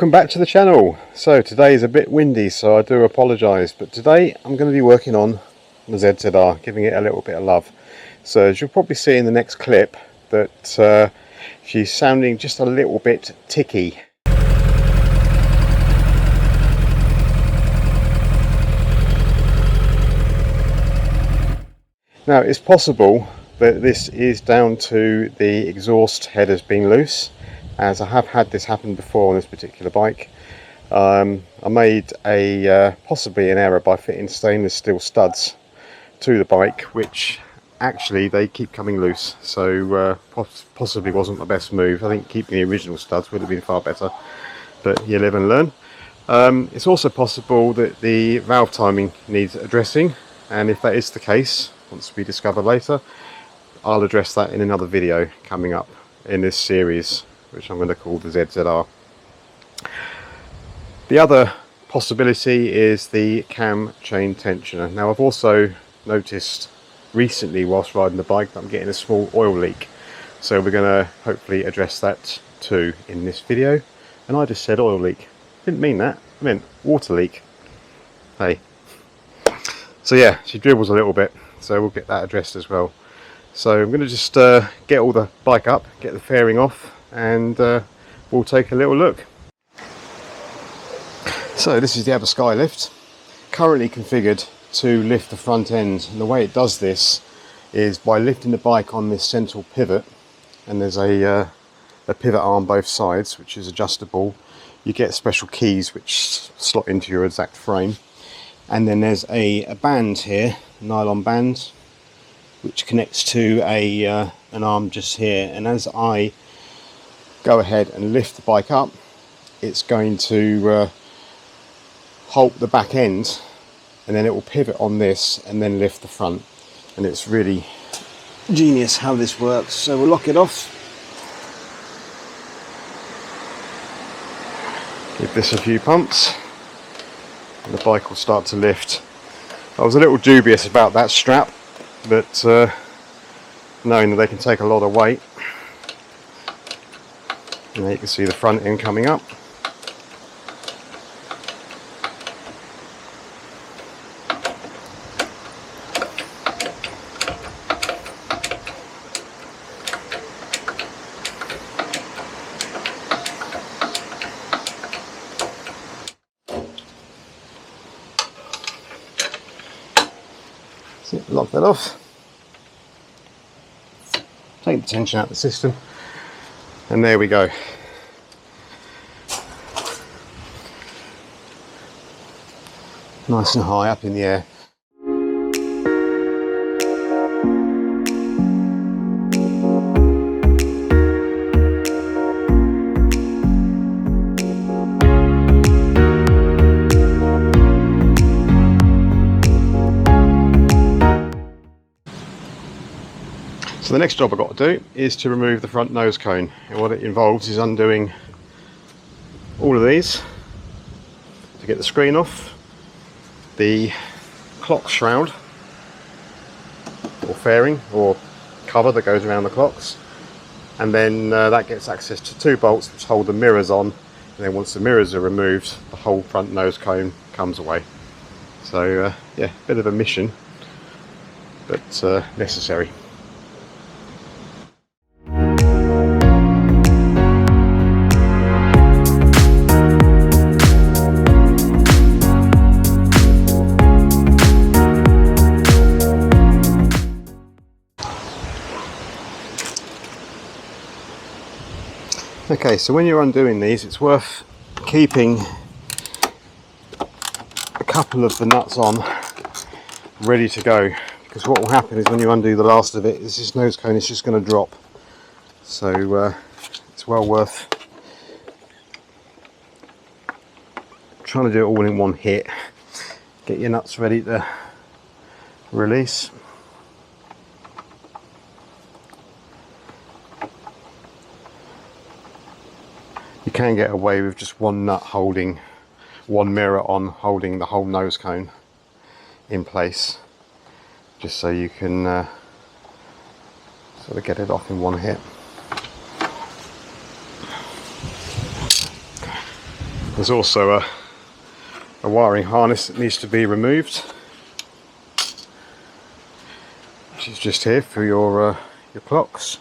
Welcome back to the channel. So today is a bit windy, so I do apologise, but today I'm going to be working on the ZZR, giving it a little bit of love. So as you'll probably see in the next clip that she's sounding just a little bit ticky. Now it's possible that this is down to the exhaust headers being loose, as I have had this happen before on this particular bike. I made possibly an error by fitting stainless steel studs to the bike, which actually they keep coming loose, so possibly wasn't the best move. I think keeping the original studs would have been far better, but you live and learn. It's also possible that the valve timing needs addressing, and if that is the case, once we discover later, I'll address that in another video coming up in this series, which I'm going to call the ZZR. The other possibility is the cam chain tensioner. Now I've also noticed recently whilst riding the bike that I'm getting a small oil leak, so we're going to hopefully address that too in this video. And I just said oil leak, didn't mean that, I meant water leak. Hey, so yeah, she dribbles a little bit, so we'll get that addressed as well. So I'm going to just get all the bike up, get the fairing off, and we'll take a little look. So this is the upper sky lift, currently configured to lift the front end, and the way it does this is by lifting the bike on this central pivot, and there's a pivot arm both sides which is adjustable. You get special keys which slot into your exact frame, and then there's a band here, a nylon band, which connects to an arm just here, and as I go ahead and lift the bike up, it's going to halt the back end, and then it will pivot on this and then lift the front. And it's really genius how this works. So we'll lock it off, give this a few pumps, and the bike will start to lift. I was a little dubious about that strap, but knowing that they can take a lot of weight. And there you can see the front end coming up. Lock that off, take the tension out of the system, and there we go. Nice and high up in the air. So the next job I've got to do is to remove the front nose cone, and what it involves is undoing all of these to get the screen off, the clock shroud or fairing or cover that goes around the clocks, and then that gets access to two bolts which hold the mirrors on, and then once the mirrors are removed, the whole front nose cone comes away. So yeah, bit of a mission, but necessary. Okay, so when you're undoing these, it's worth keeping a couple of the nuts on ready to go, because what will happen is when you undo the last of it, is this nose cone is just going to drop. So it's well worth trying to do it all in one hit. Get your nuts ready to release. You can get away with just one nut holding, one mirror on holding the whole nose cone in place, just so you can sort of get it off in one hit. There's also a wiring harness that needs to be removed, which is just here for your clocks.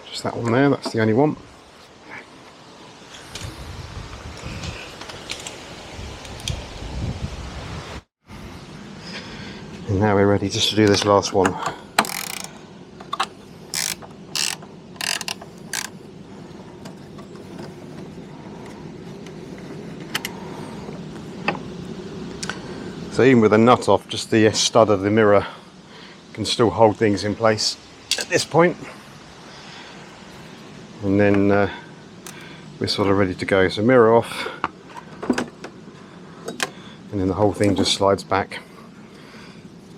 Just that one there, that's the only one. And now we're ready just to do this last one. So even with the nut off, just the stud of the mirror can still hold things in place at this point. And then we're sort of ready to go. So mirror off, and then the whole thing just slides back.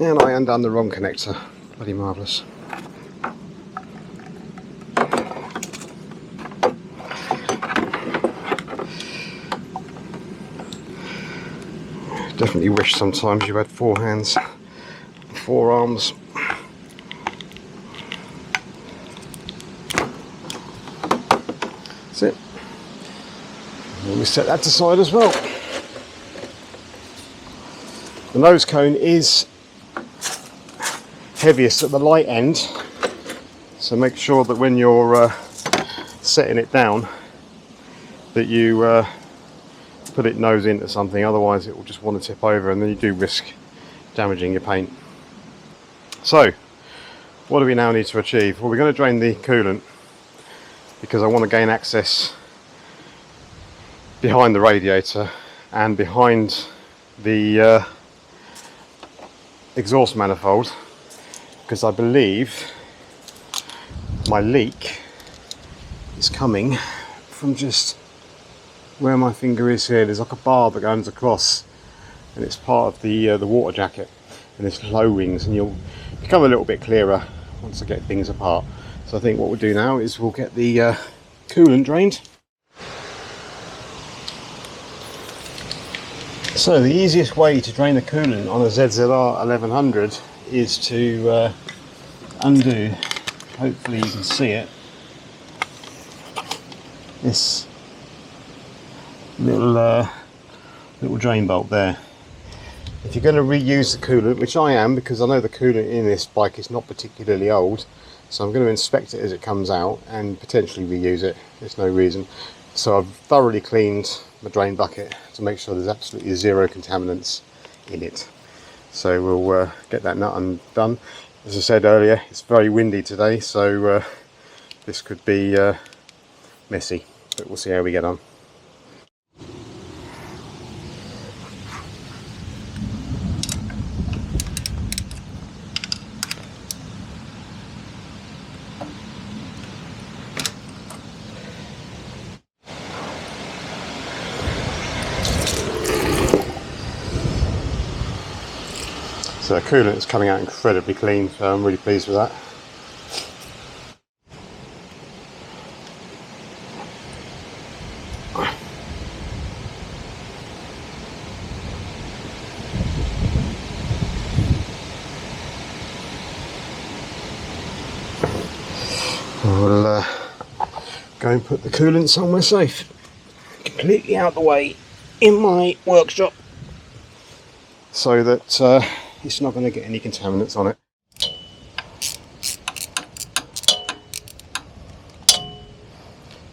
And I undone the wrong connector. Bloody marvellous. Definitely wish sometimes you had 4 hands, 4 arms. That's it. And we set that aside as well. The nose cone is heaviest at the light end, so make sure that when you're setting it down that you put it nose into something, otherwise it will just want to tip over and then you do risk damaging your paint. So what do we now need to achieve? Well, we're going to drain the coolant because I want to gain access behind the radiator and behind the exhaust manifold, because I believe my leak is coming from just where my finger is here. There's like a bar that goes across and it's part of the water jacket, and there's low rings, and you'll become a little bit clearer once I get things apart. So I think what we'll do now is we'll get the coolant drained. So the easiest way to drain the coolant on a ZZR1100 is to undo, hopefully you can see it, this little drain bolt there. If you're going to reuse the coolant, which I am because I know the coolant in this bike is not particularly old, so I'm going to inspect it as it comes out and potentially reuse it. There's no reason. So I've thoroughly cleaned my drain bucket to make sure there's absolutely 0 contaminants in it. So we'll get that nut undone. As I said earlier, it's very windy today, so this could be messy, but we'll see how we get on. So the coolant is coming out incredibly clean, so I'm really pleased with that. We'll go and put the coolant somewhere safe, completely out the way in my workshop, so that it's not going to get any contaminants on it.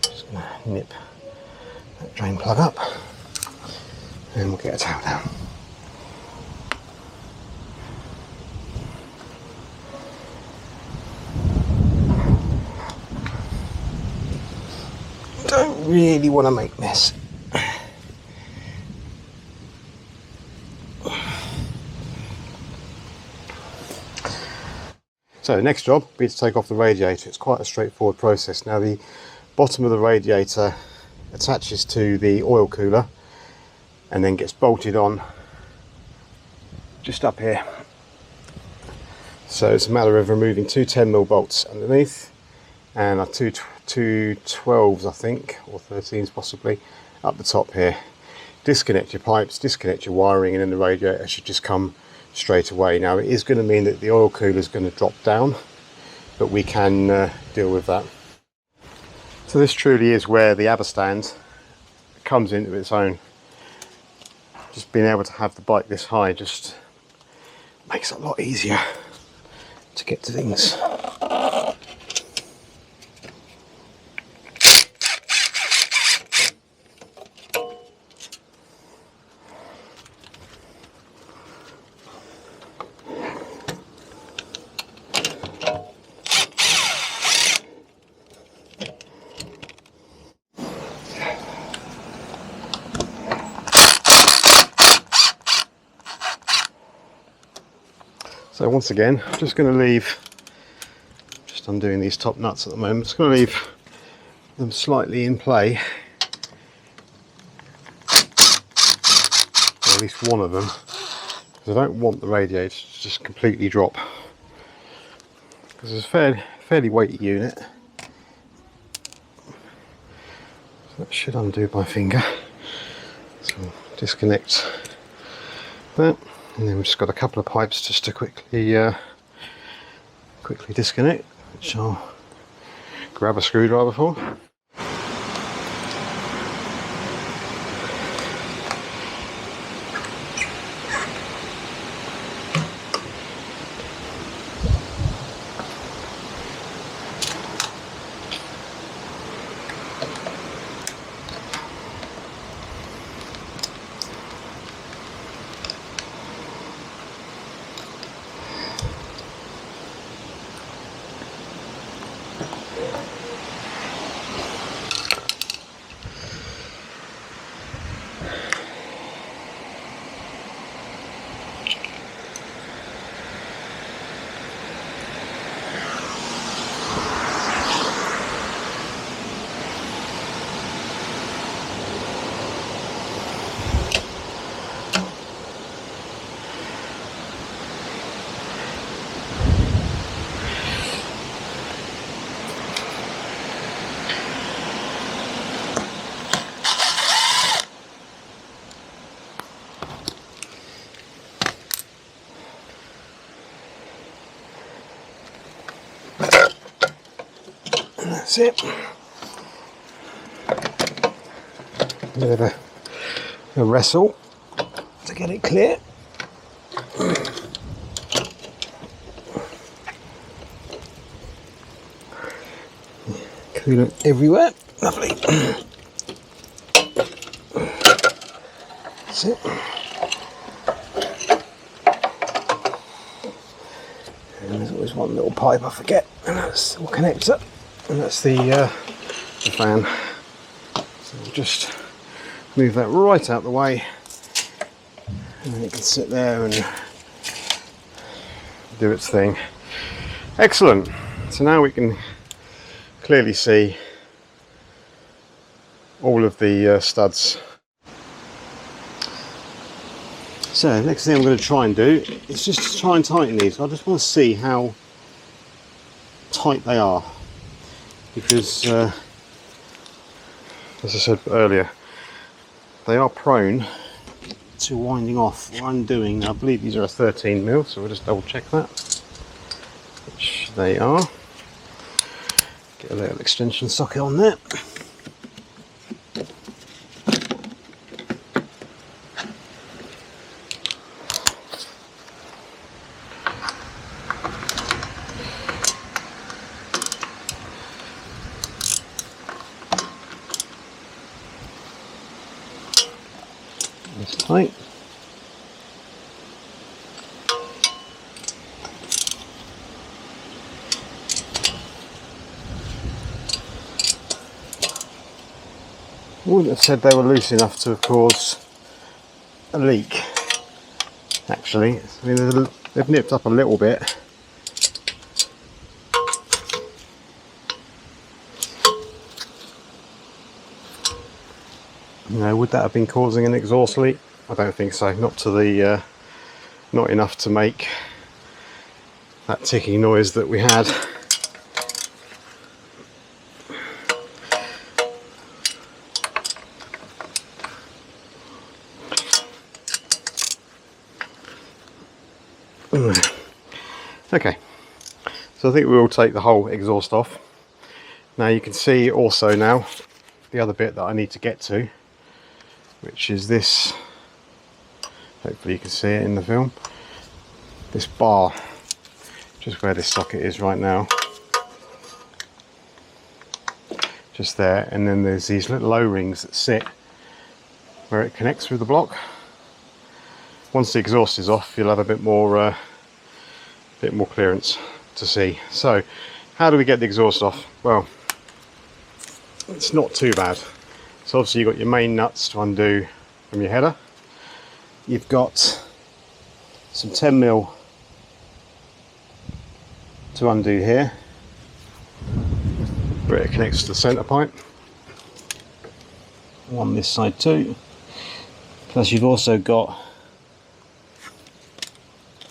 Just going to nip that drain plug up and we'll get a towel down. Don't really want to make mess. So the next job will be to take off the radiator. It's quite a straightforward process. Now the bottom of the radiator attaches to the oil cooler and then gets bolted on just up here. So it's a matter of removing 2 10mm bolts underneath and two 12s I think, or 13s possibly, up the top here. Disconnect your pipes, disconnect your wiring, and then the radiator should just come straight away. Now it is going to mean that the oil cooler is going to drop down, but we can deal with that. So this truly is where the ABBA stand comes into its own. Just being able to have the bike this high just makes it a lot easier to get to things. So once again, I'm just going to leave, just undoing these top nuts at the moment, just going to leave them slightly in play, or at least one of them, because I don't want the radiator to just completely drop, because it's a fairly weighty unit. So that should undo my finger. So I'll disconnect that. And then we've just got a couple of pipes just to quickly disconnect, which I'll grab a screwdriver for. That's it. A bit of a wrestle to get it clear. Coolant everywhere. Lovely. That's it. And there's always one little pipe I forget, and that's the connector. And that's the fan. So we'll just move that right out the way, and then it can sit there and do its thing. Excellent. So now we can clearly see all of the studs. So next thing I'm going to try and do is just to try and tighten these. I just want to see how tight they are, because as I said earlier, they are prone to winding off or undoing. I believe these are a 13mm, so we'll just double check that, which they are. Get a little extension socket on there. It's tight. I wouldn't have said they were loose enough to have caused a leak, actually. I mean, they've nipped up a little bit. You know, would that have been causing an exhaust leak? I don't think so. Not to the, not enough to make that ticking noise that we had. Okay, so I think we will take the whole exhaust off Now you can see also now the other bit that I need to get to, which is this, hopefully you can see it in the film, this bar, just where this socket is right now, just there, and then there's these little O-rings that sit where it connects with the block. Once the exhaust is off, you'll have a bit more clearance to see. So how do we get the exhaust off? Well, it's not too bad. So obviously you've got your main nuts to undo from your header. You've got some 10mm to undo here, where it connects to the centre pipe. One this side too. Plus you've also got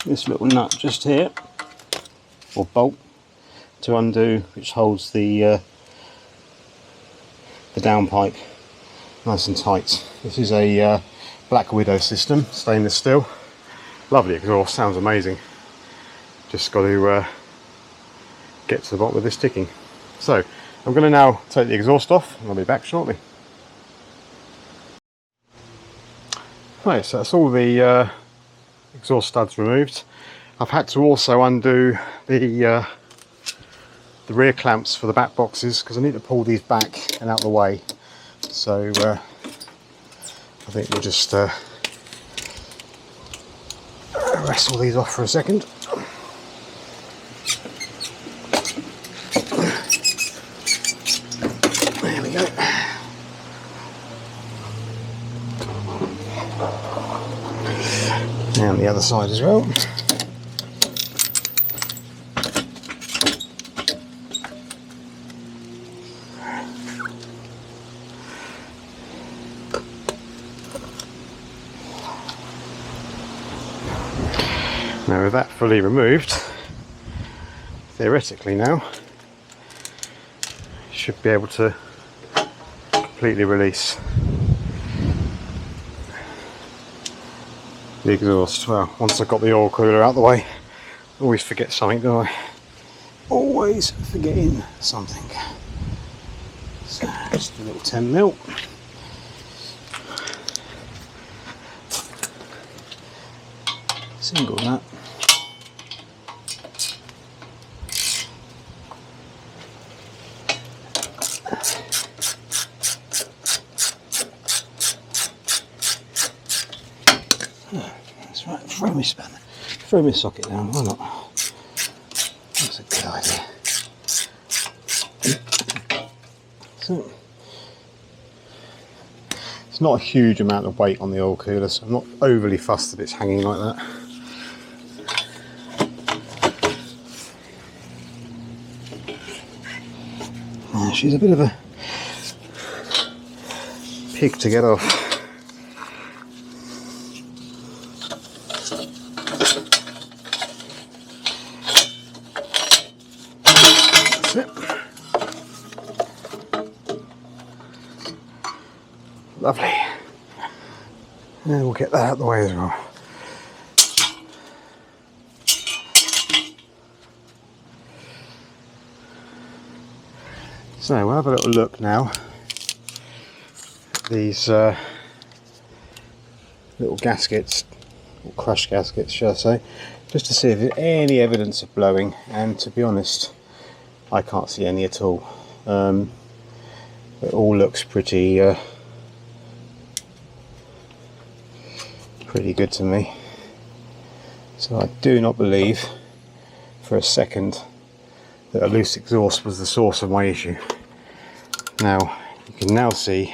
this little nut just here, or bolt, to undo, which holds the downpipe nice and tight. This is a Black Widow system, stainless steel. Lovely exhaust, sounds amazing. Just got to get to the bottom of this ticking. So I'm going to now take the exhaust off and I'll be back shortly. Right, so that's all the exhaust studs removed. I've had to also undo the rear clamps for the back boxes because I need to pull these back and out of the way. So I think we'll just wrestle these off for a second. There we go. And the other side as well. Now with that fully removed, theoretically now, you should be able to completely release the exhaust. Well, once I've got the oil cooler out of the way, I always forget something, don't I? Always forgetting something. So just a little 10mm. Single nut. That's right, throw me spanner. Throw me socket down, why not? That's a good idea. So it's not a huge amount of weight on the oil cooler, so I'm not overly fussed that it's hanging like that. She's a bit of a pig to get off. That's it. Lovely. And we'll get that out of the way as well. So we'll have a little look now at these little gaskets, or crush gaskets shall I say, just to see if there's any evidence of blowing, and to be honest I can't see any at all. It all looks pretty good to me, so I do not believe for a second that a loose exhaust was the source of my issue. Now you can now see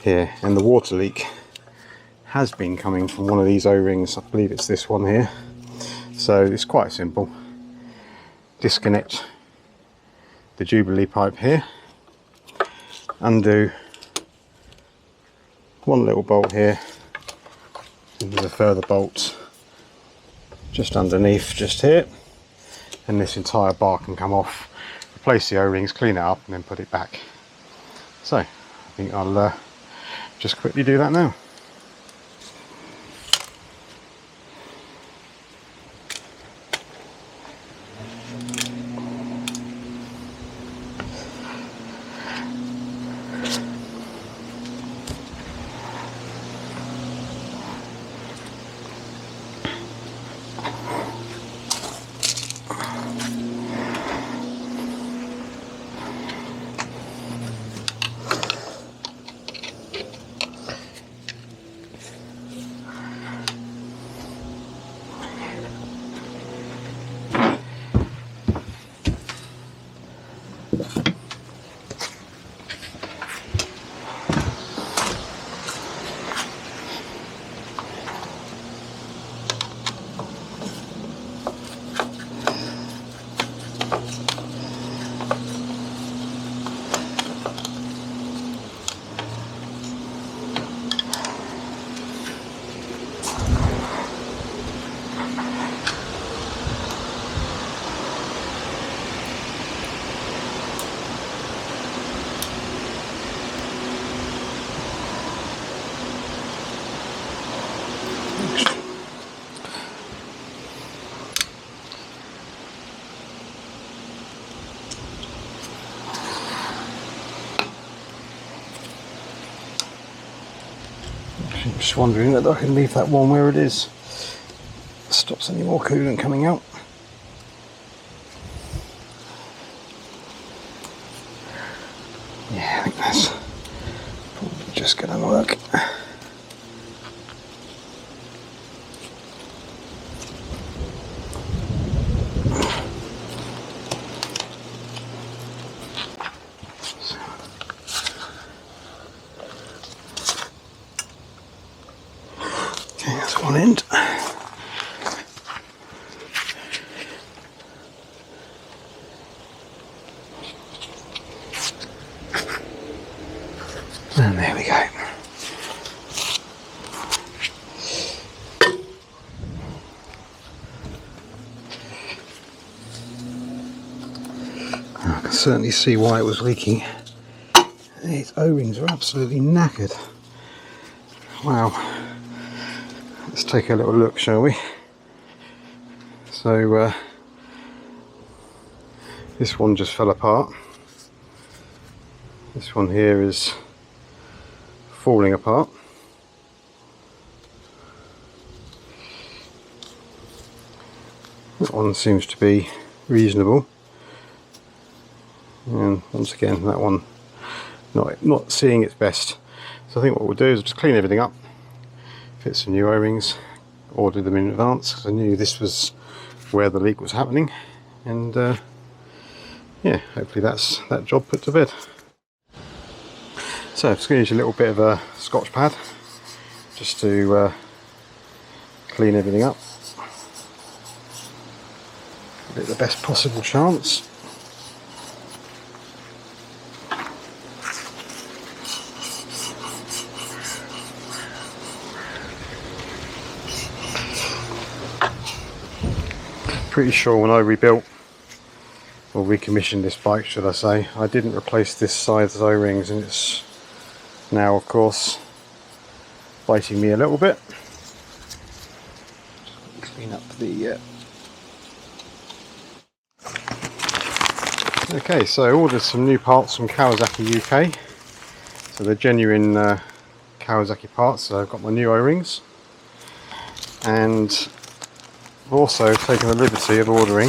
here, and the water leak has been coming from one of these O-rings. I believe it's this one here. So it's quite simple. Disconnect the Jubilee pipe here, undo one little bolt here, and there's a further bolt just underneath, just here, and this entire bar can come off. Replace the O-rings, clean it up, and then put it back. So I think I'll just quickly do that now. I'm just wondering that I can leave that one where it is. Stops any more coolant coming out. Yeah, I think that's probably just going to work. Okay, that's one end. And there we go. I can certainly see why it was leaking. These O-rings are absolutely knackered. Wow. Let's take a little look, shall we? So this one just fell apart. This one here is falling apart. That one seems to be reasonable. And once again, that one not seeing its best. So I think what we'll do is just clean everything up, fit some new O-rings, order them in advance because I knew this was where the leak was happening, and yeah, hopefully that's that job put to bed. So I'm just going to use a little bit of a Scotch pad just to clean everything up, give it the best possible chance. Pretty sure when I rebuilt or recommissioned this bike, should I say, I didn't replace this side's O-rings, and it's now of course biting me a little bit. Just clean up the okay, so I ordered some new parts from Kawasaki UK, so they're genuine Kawasaki parts. So I've got my new O-rings, and I've also taken the liberty of ordering,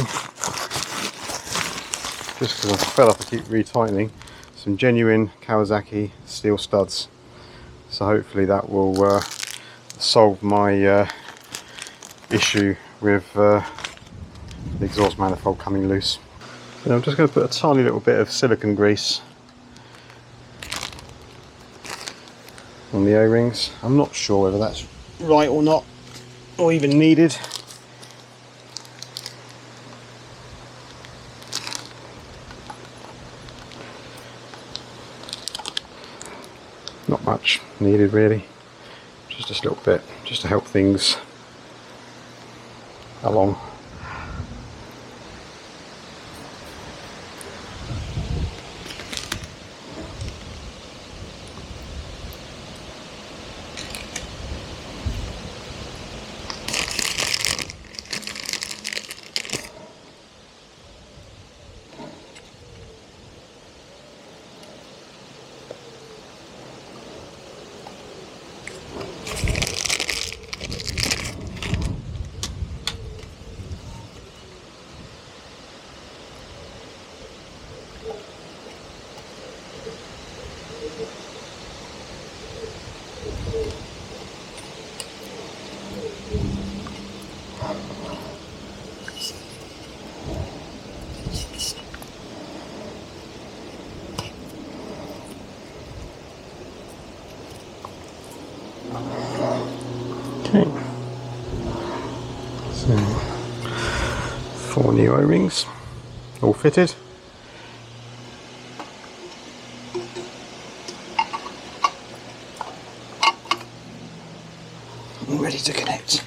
just because I'm fed up I keep retightening, some genuine Kawasaki steel studs. So hopefully that will solve my issue with the exhaust manifold coming loose. And I'm just going to put a tiny little bit of silicone grease on the O-rings. I'm not sure whether that's right or not, or even needed. Not much needed really, just a little bit, just to help things along. Okay, so 4 new O-rings, all fitted. All ready to connect.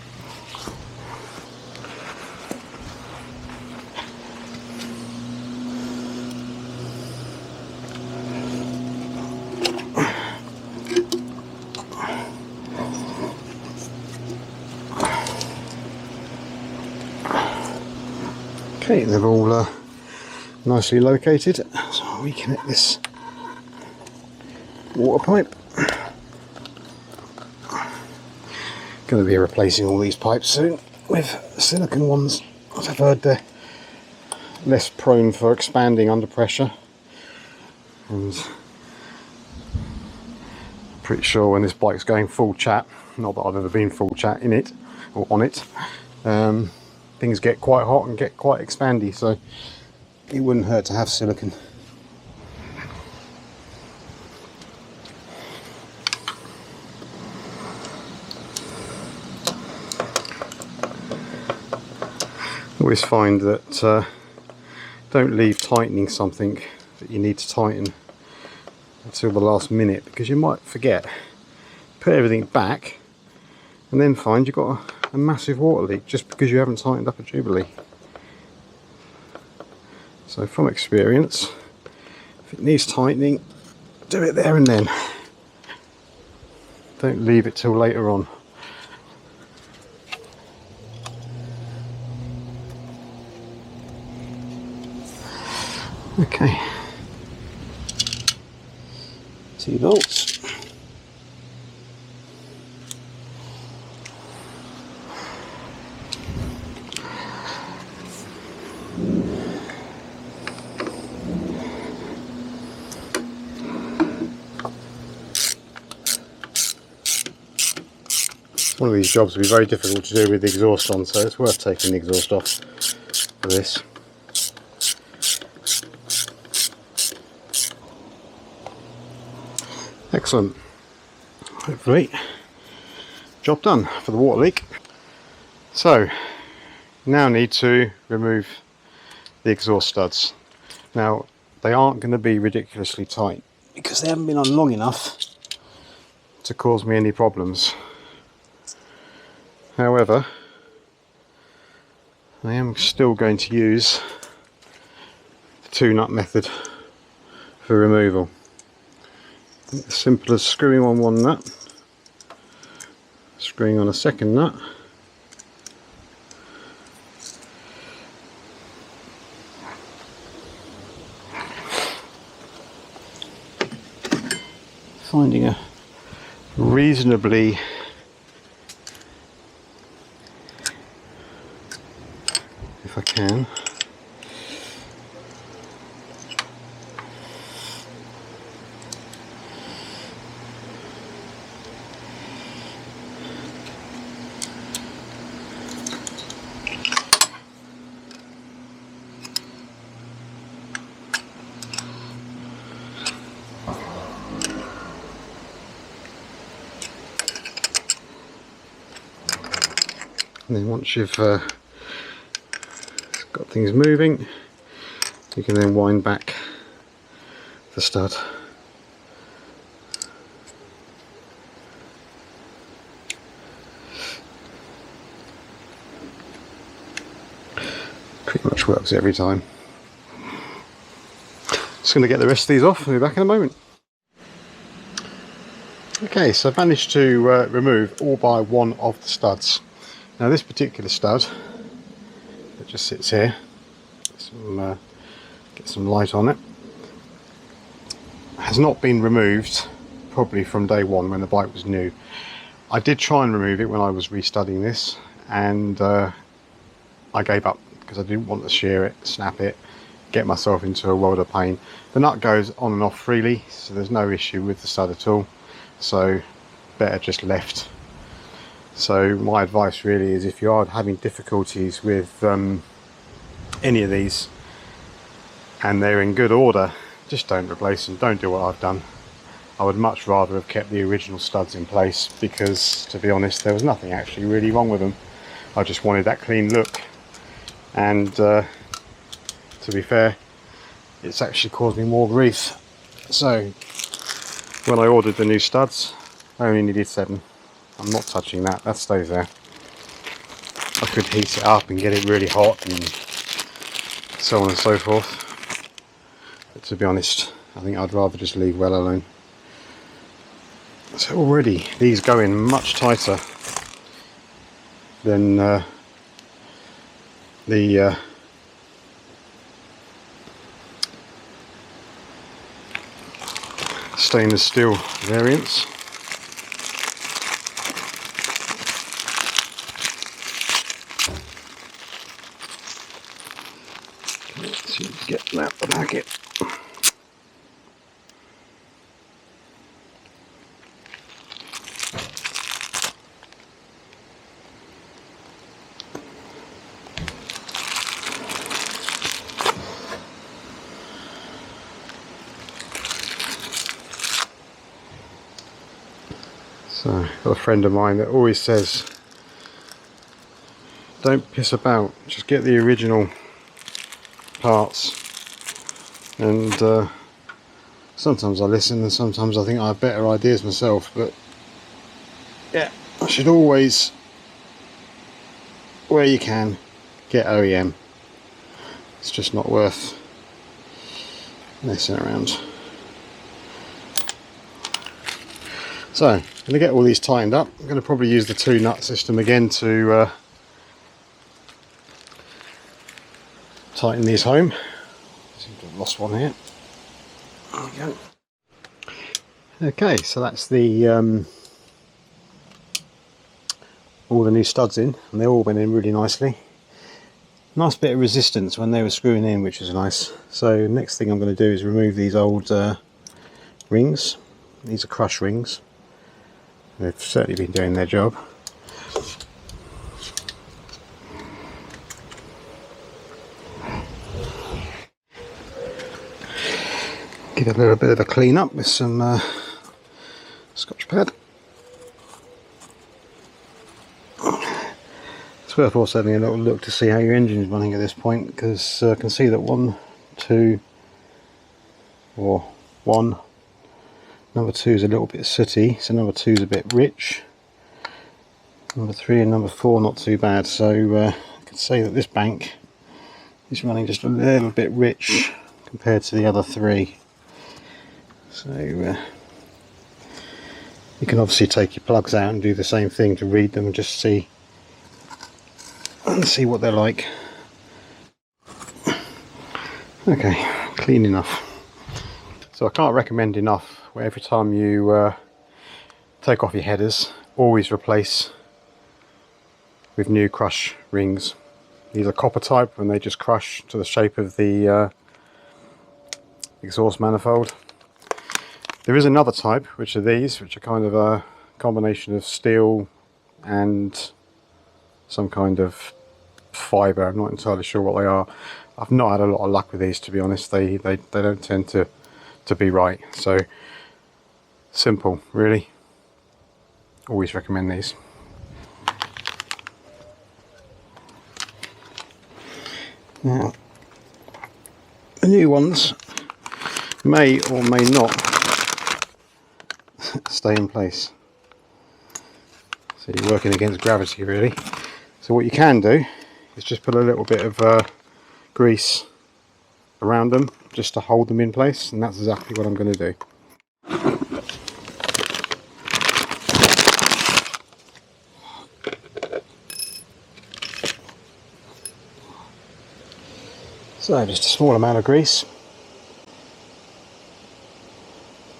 Okay, they're all nicely located, so I'll reconnect this water pipe. Going to be replacing all these pipes soon with silicone ones. As I've heard, they're less prone for expanding under pressure, and I'm pretty sure when this bike's going full chat, not that I've ever been full chat in it or on it, things get quite hot and get quite expandy, so it wouldn't hurt to have silicone. Always find that don't leave tightening something that you need to tighten until the last minute, because you might forget, put everything back and then find you've got a massive water leak just because you haven't tightened up a jubilee. So from experience, if it needs tightening, do it there and then. Don't leave it till later on. Okay, 2 bolts. One of these jobs will be very difficult to do with the exhaust on, so it's worth taking the exhaust off for this. Excellent. Hopefully, job done for the water leak. So, now need to remove the exhaust studs. Now, they aren't going to be ridiculously tight because they haven't been on long enough to cause me any problems. However, I am still going to use the 2-nut method for removal. As simple as screwing on one nut, screwing on a second nut, finding a reasonably if I can and then once you've got things moving, you can then wind back the stud. Pretty much works every time. Just going to get the rest of these off and be back in a moment. Okay, so I've managed to remove all by one of the studs. Now this particular stud that just sits here, get some light on it, has not been removed probably from day one when the bike was new. I did try and remove it when I was restudying this, and I gave up because I didn't want to shear it, snap it, get myself into a world of pain. The nut goes on and off freely, so there's no issue with the stud at all, so better just left. So my advice really is, if you are having difficulties with any of these and they're in good order, just don't replace them. Don't do what I've done. I would much rather have kept the original studs in place, because to be honest there was nothing actually really wrong with them. I just wanted that clean look, and to be fair, it's actually caused me more grief. So when I ordered the new studs, I only needed 7. I'm not touching that, that stays there. I could heat it up and get it really hot and so on and so forth, but to be honest I think I'd rather just leave well alone. So already these go in much tighter than the stainless steel variants. So I've got a friend of mine that always says, don't piss about, just get the original parts. And sometimes I listen and sometimes I think I have better ideas myself, but yeah, I should always, where you can, get OEM. It's just not worth messing around. So I'm going to get all these tightened up. I'm going to probably use the 2-nut system again to tighten these home. I seem to have lost one here. There we go. Okay, so that's the all the new studs in, and they all went in really nicely. Nice bit of resistance when they were screwing in, which is nice. So next thing I'm going to do is remove these old rings. These are crush rings. They've certainly been doing their job. Give it a little bit of a clean up with some Scotch pad. It's worth also having a little look to see how your engine is running at this point, because I can see that 1, 2, or 1, number 2 is a little bit sooty, so number 2 is a bit rich. Number 3 and number 4 not too bad, so I can say that this bank is running just a little bit rich compared to the other 3. So you can obviously take your plugs out and do the same thing to read them and just see what they're like. Okay, clean enough. So I can't recommend enough where every time you take off your headers, always replace with new crush rings. These are copper type and they just crush to the shape of the exhaust manifold. There is another type, which are these, which are kind of a combination of steel and some kind of fibre. I'm not entirely sure what they are. I've not had a lot of luck with these, to be honest. They don't tend to be right. So simple, really. Always recommend these. Now, the new ones may or may not stay in place. So you're working against gravity, really. So what you can do is just put a little bit of grease around them just to hold them in place, and that's exactly what I'm going to do. So just a small amount of grease.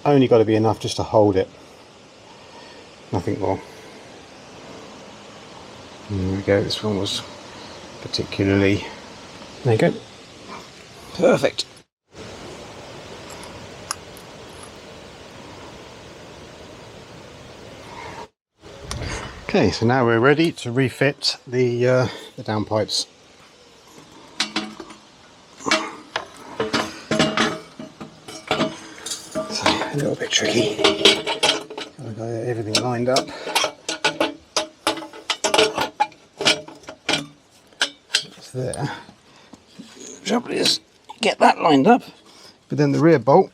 Only got to be enough just to hold it, nothing more. There we go, this one was particularly, there you go, perfect. Okay, so now we're ready to refit the downpipes. So a little bit tricky. Gotta get everything lined up. It's there. The trouble is, get that lined up, but then the rear bolt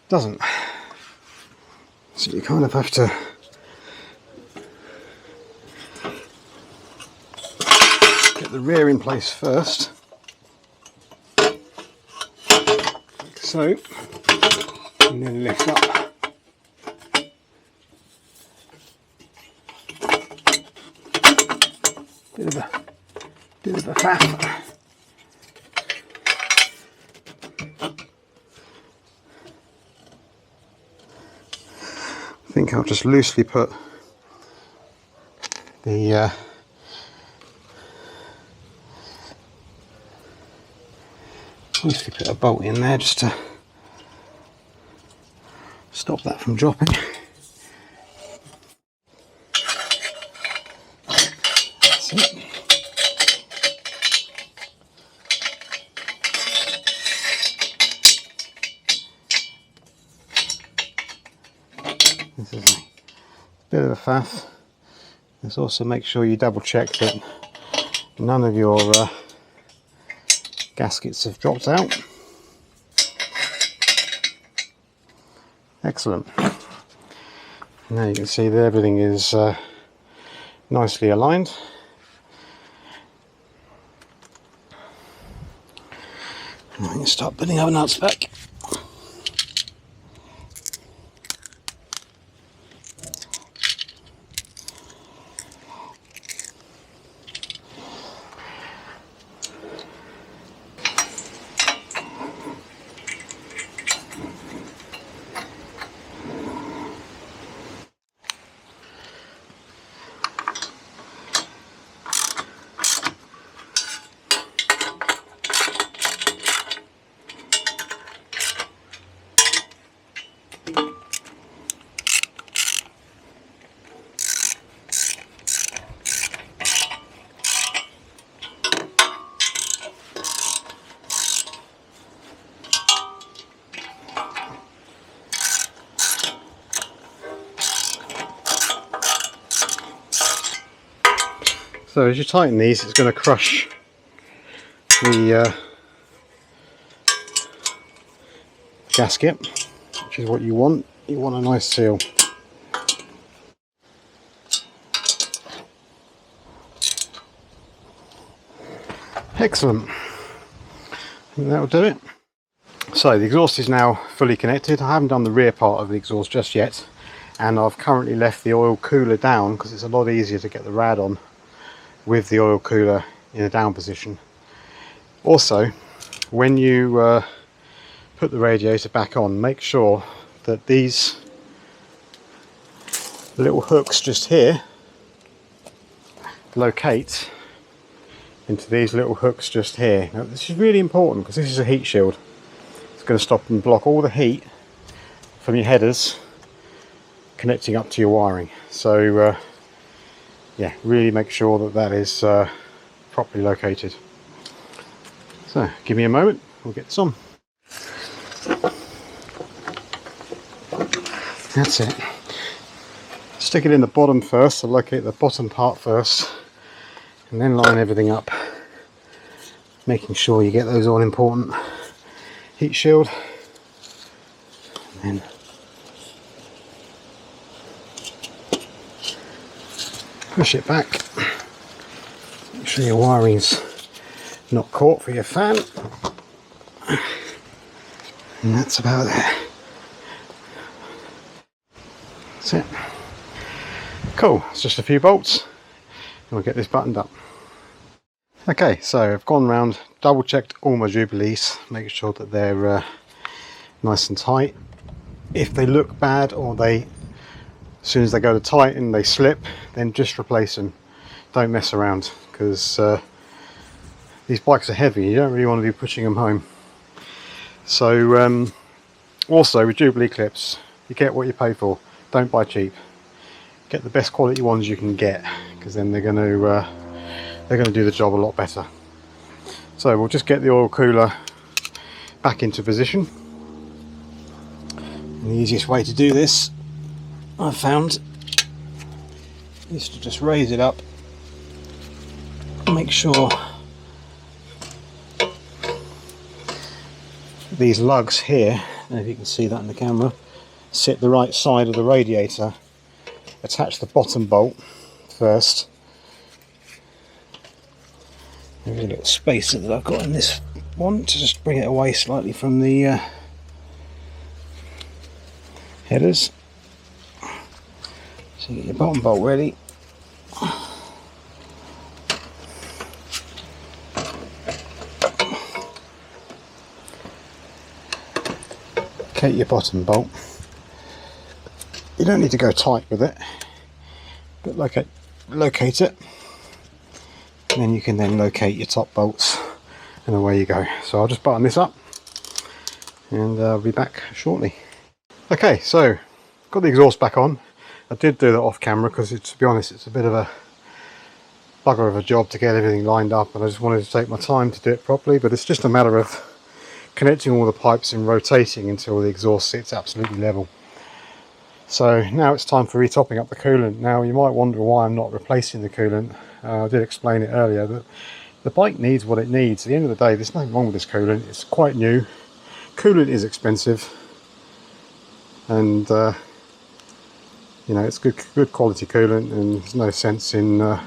doesn't. So you kind of have to get the rear in place first, like so, and then lift up. Bit of a faff. I think I'll just loosely put the loosely put a bolt in there just to stop that from dropping. That's it. This is a bit of a faff. Let's also make sure you double check that none of your gaskets have dropped out. Excellent. Now you can see that everything is nicely aligned. Now we can start putting our nuts back. So as you tighten these, it's going to crush the gasket, which is what you want. You want a nice seal. Excellent. And that'll do it. So the exhaust is now fully connected. I haven't done the rear part of the exhaust just yet, and I've currently left the oil cooler down because it's a lot easier to get the rad on with the oil cooler in a down position. Also, when you put the radiator back on, make sure that these little hooks just here locate into these little hooks just here. Now this is really important because this is a heat shield. It's going to stop and block all the heat from your headers connecting up to your wiring. So yeah, really make sure that that is properly located. So give me a moment, we'll get some. That's it. Stick it in the bottom first, so locate the bottom part first, and then line everything up, making sure you get those all important heat shield. And then push it back, make sure your wiring's not caught for your fan, and that's about it. That's it. Cool, it's just a few bolts and we'll get this buttoned up. Okay, so I've gone around, double checked all my Jubilees, making sure that they're nice and tight. If they look bad or they, as soon as they go to tighten, they slip, then just replace them. Don't mess around, because these bikes are heavy. You don't really want to be pushing them home. So also with Jubilee clips, you get what you pay for. Don't buy cheap. Get the best quality ones you can get, because then they're going to do the job a lot better. So we'll just get the oil cooler back into position. And the easiest way to do this, I've found, is to just raise it up, make sure these lugs here, I don't know if you can see that in the camera, sit the right side of the radiator. Attach the bottom bolt first. There's a little spacer that I've got in this one to just bring it away slightly from the headers. So get your bottom bolt ready. Locate your bottom bolt. You don't need to go tight with it, but locate it, and then you can then locate your top bolts, and away you go. So I'll just button this up and I'll be back shortly. Okay, so got the exhaust back on. I did do that off camera because, to be honest, it's a bit of a bugger of a job to get everything lined up, and I just wanted to take my time to do it properly. But it's just a matter of connecting all the pipes and rotating until the exhaust sits absolutely level. So now it's time for retopping up the coolant. Now you might wonder why I'm not replacing the coolant. I did explain it earlier that the bike needs what it needs. At the end of the day, there's nothing wrong with this coolant. It's quite new. Coolant is expensive, and you know, it's good quality coolant, and there's no sense in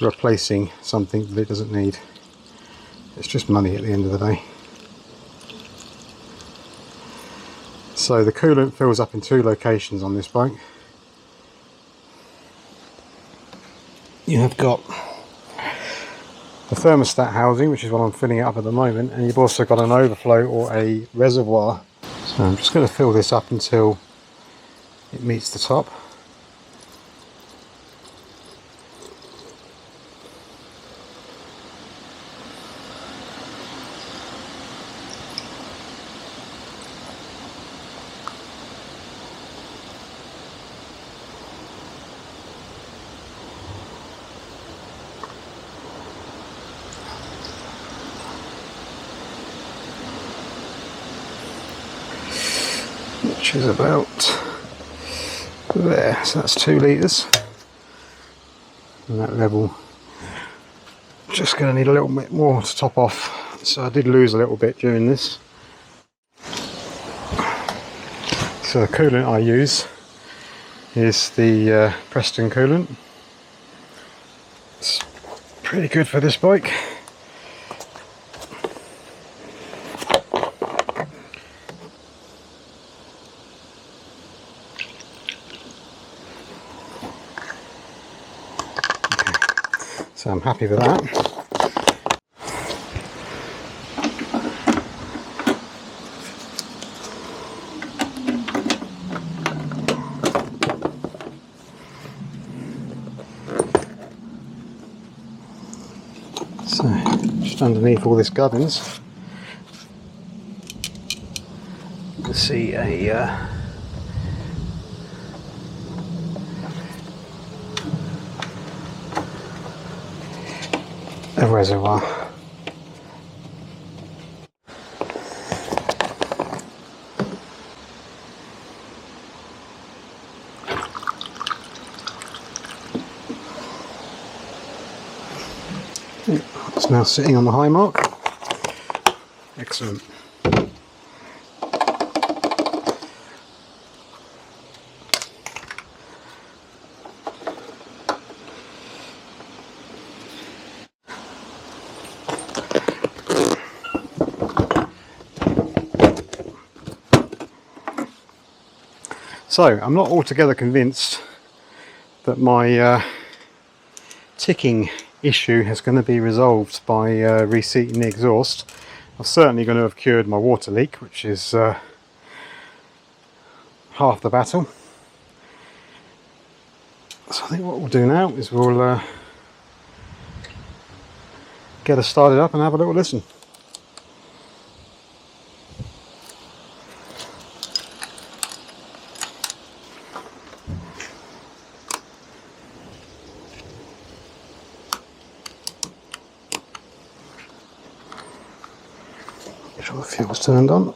replacing something that it doesn't need. It's just money at the end of the day. So the coolant fills up in 2 locations on this bike. You have got the thermostat housing, which is what I'm filling it up at the moment, and you've also got an overflow or a reservoir. So I'm just going to fill this up until it meets the top. Which is about there, so that's 2 litres, and that level just going to need a little bit more to top off, so I did lose a little bit during this. So the coolant I use is the Preston coolant. It's pretty good for this bike. So I'm happy with that. So just underneath all this gubbins, you can see a reservoir. It's now sitting on the high mark. Excellent. So I'm not altogether convinced that my ticking issue is going to be resolved by reseating the exhaust. I'm certainly going to have cured my water leak, which is half the battle. So I think what we'll do now is we'll get her started up and have a little listen. Make sure the fuel's turned on.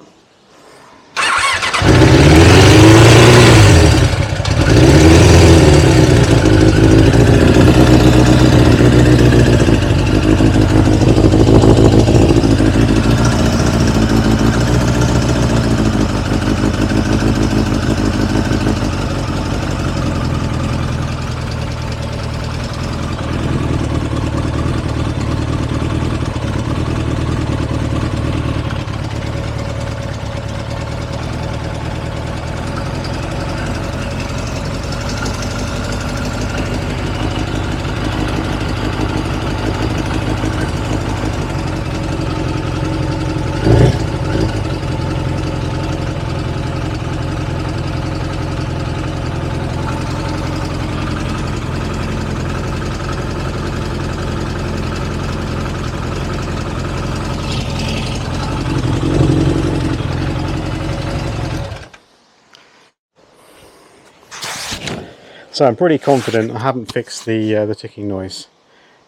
So I'm pretty confident I haven't fixed the ticking noise.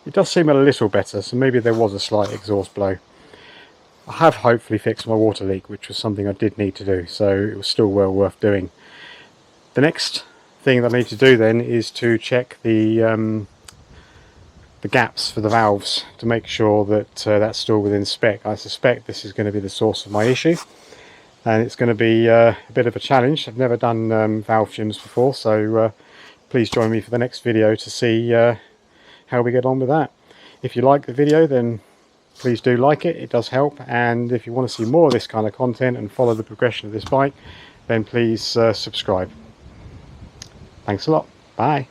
It does seem a little better, so maybe there was a slight exhaust blow. I have hopefully fixed my water leak, which was something I did need to do, so it was still well worth doing. The next thing that I need to do then is to check the gaps for the valves to make sure that that's still within spec. I suspect this is going to be the source of my issue, and it's going to be a bit of a challenge. I've never done valve shims before, so please join me for the next video to see how we get on with that. If you like the video, then please do like it, it does help, and if you want to see more of this kind of content and follow the progression of this bike, then please subscribe. Thanks a lot. Bye.